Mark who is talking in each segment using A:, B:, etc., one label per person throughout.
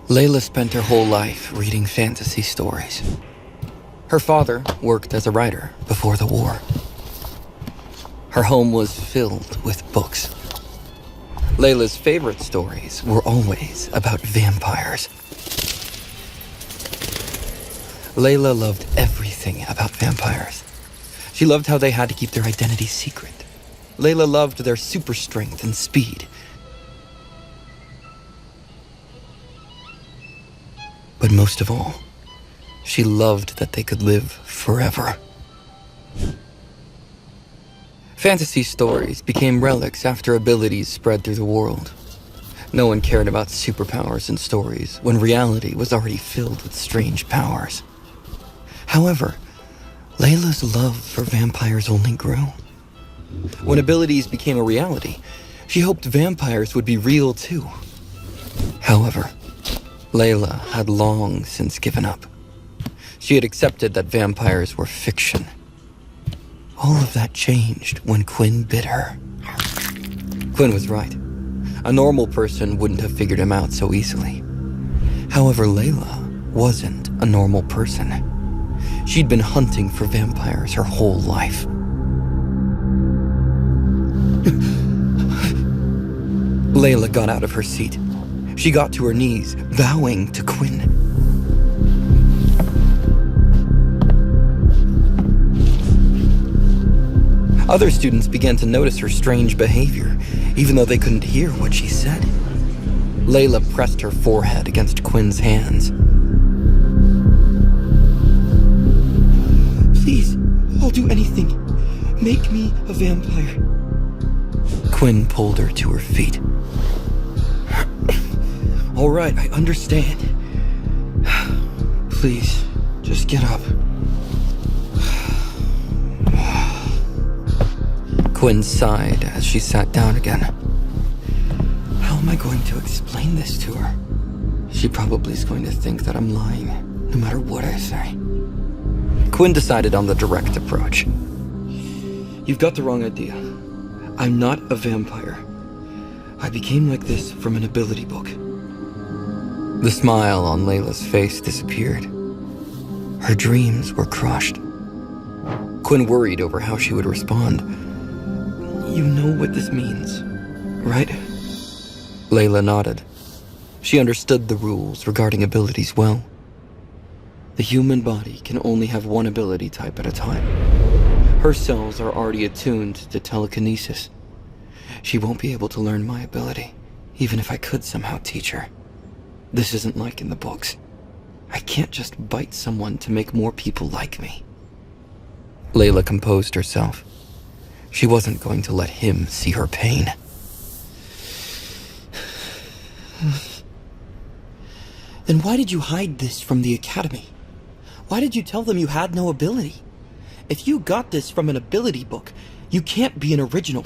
A: Layla spent her whole life reading fantasy stories. Her father worked as a writer before the war. Her home was filled with books. Layla's favorite stories were always about vampires. Layla loved everything about vampires. She loved how they had to keep their identity secret. Layla loved their super strength and speed. But most of all, she loved that they could live forever. Fantasy stories became relics after abilities spread through the world. No one cared about superpowers in stories when reality was already filled with strange powers. However, Layla's love for vampires only grew. When abilities became a reality, she hoped vampires would be real too. However, Layla had long since given up. She had accepted that vampires were fiction. All of that changed when Quinn bit her. Quinn was right. A normal person wouldn't have figured him out so easily. However, Layla wasn't a normal person. She'd been hunting for vampires her whole life. Layla got out of her seat. She got to her knees, bowing to Quinn. Other students began to notice her strange behavior, even though they couldn't hear what she said. Layla pressed her forehead against Quinn's hands.
B: Please, I'll do anything. Make me a vampire.
A: Quinn pulled her to her feet.
B: All right, I understand. Please, just get up.
A: Quinn sighed as she sat down again.
B: How am I going to explain this to her? She probably is going to think that I'm lying, no matter what I say.
A: Quinn decided on the direct approach.
B: You've got the wrong idea. I'm not a vampire. I became like this from an ability book.
A: The smile on Layla's face disappeared. Her dreams were crushed. Quinn worried over how she would respond.
B: You know what this means, right?
A: Layla nodded. She understood the rules regarding abilities well.
B: The human body can only have one ability type at a time. Her cells are already attuned to telekinesis. She won't be able to learn my ability, even if I could somehow teach her. This isn't like in the books. I can't just bite someone to make more people like me.
A: Layla composed herself. She wasn't going to let him see her pain.
B: Then why did you hide this from the academy? Why did you tell them you had no ability? If you got this from an ability book, you can't be an original.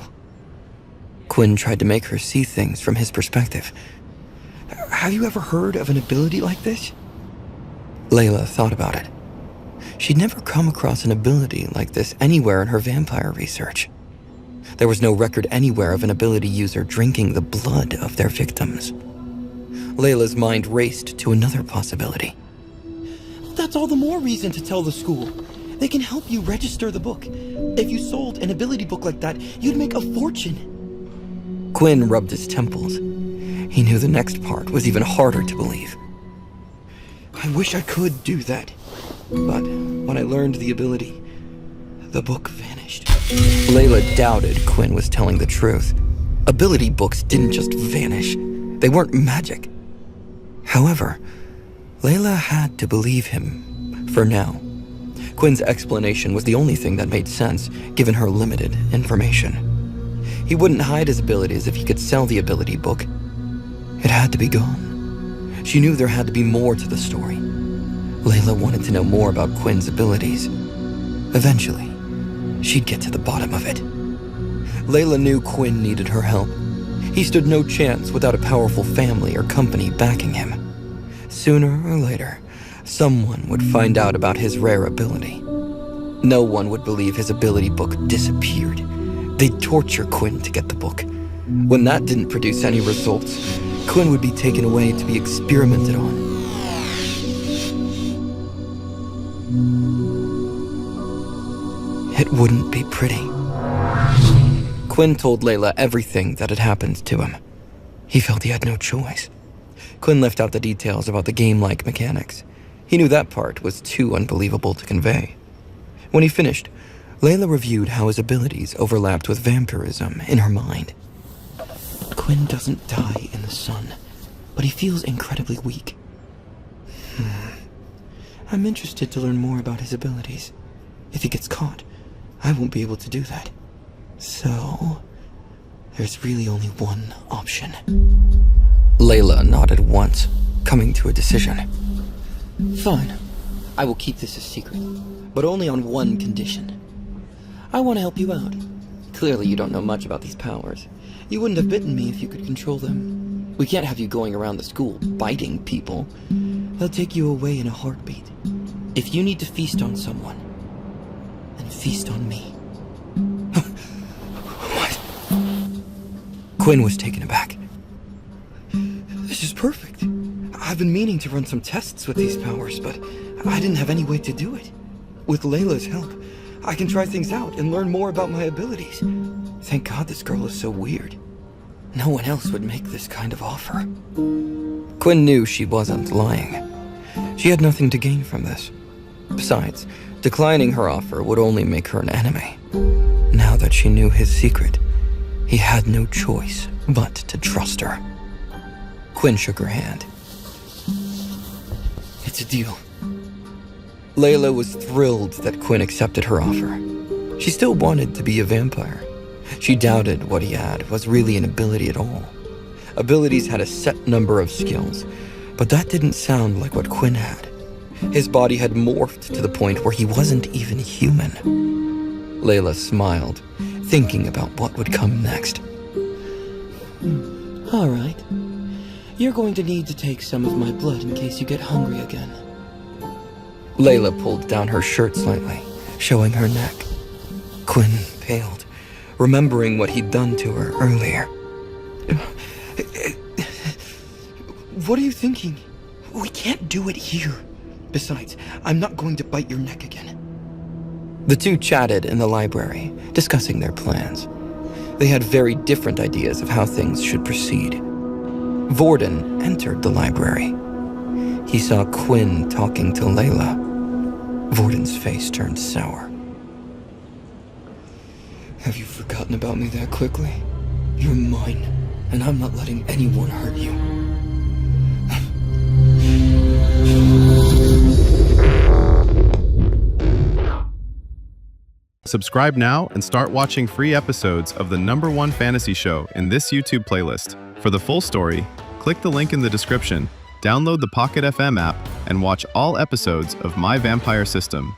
A: Quinn tried to make her see things from his perspective.
B: Have you ever heard of an ability like this?
A: Layla thought about it. She'd never come across an ability like this anywhere in her vampire research. There was no record anywhere of an ability user drinking the blood of their victims. Layla's mind raced to another possibility.
B: That's all the more reason to tell the school. They can help you register the book. If you sold an ability book like that, you'd make a fortune.
A: Quinn rubbed his temples. He knew the next part was even harder to believe.
B: I wish I could do that. But when I learned the ability, the book vanished.
A: Layla doubted Quinn was telling the truth. Ability books didn't just vanish. They weren't magic. However, Layla had to believe him, for now. Quinn's explanation was the only thing that made sense, given her limited information. He wouldn't hide his abilities if he could sell the ability book. It had to be gone. She knew there had to be more to the story. Layla wanted to know more about Quinn's abilities. Eventually, she'd get to the bottom of it. Layla knew Quinn needed her help. He stood no chance without a powerful family or company backing him. Sooner or later, someone would find out about his rare ability. No one would believe his ability book disappeared. They'd torture Quinn to get the book. When that didn't produce any results, Quinn would be taken away to be experimented on. It wouldn't be pretty. Quinn told Layla everything that had happened to him. He felt he had no choice. Quinn left out the details about the game-like mechanics. He knew that part was too unbelievable to convey. When he finished, Layla reviewed how his abilities overlapped with vampirism in her mind. Quinn doesn't die in the sun, but he feels incredibly weak. I'm interested to learn more about his abilities. If he gets caught, I won't be able to do that. So, there's really only one option. Layla nodded once, coming to a decision. Fine. I will keep this a secret, but only on one condition. I want to help you out. Clearly you don't know much about these powers. You wouldn't have bitten me if you could control them. We can't have you going around the school biting people. They'll take you away in a heartbeat. If you need to feast on someone, then feast on me. What? Quinn was taken aback. This is perfect. I've been meaning to run some tests with these powers, but I didn't have any way to do it. With Layla's help, I can try things out and learn more about my abilities. Thank God this girl is so weird. No one else would make this kind of offer. Quinn knew she wasn't lying. She had nothing to gain from this. Besides, declining her offer would only make her an enemy. Now that she knew his secret, he had no choice but to trust her. Quinn shook her hand. It's a deal. Layla was thrilled that Quinn accepted her offer. She still wanted to be a vampire. She doubted what he had was really an ability at all. Abilities had a set number of skills, but that didn't sound like what Quinn had. His body had morphed to the point where he wasn't even human. Layla smiled, thinking about what would come next. All right. You're going to need to take some of my blood in case you get hungry again. Layla pulled down her shirt slightly, showing her neck. Quinn paled, remembering what he'd done to her earlier. What are you thinking? We can't do it here. Besides, I'm not going to bite your neck again. The two chatted in the library, discussing their plans. They had very different ideas of how things should proceed. Vorden entered the library. He saw Quinn talking to Layla. Vorden's face turned sour. Have you forgotten about me that quickly? You're mine, and I'm not letting anyone hurt you.
C: Subscribe now and start watching free episodes of the #1 fantasy show in this YouTube playlist. For the full story, click the link in the description, download the Pocket FM app, and watch all episodes of My Vampire System.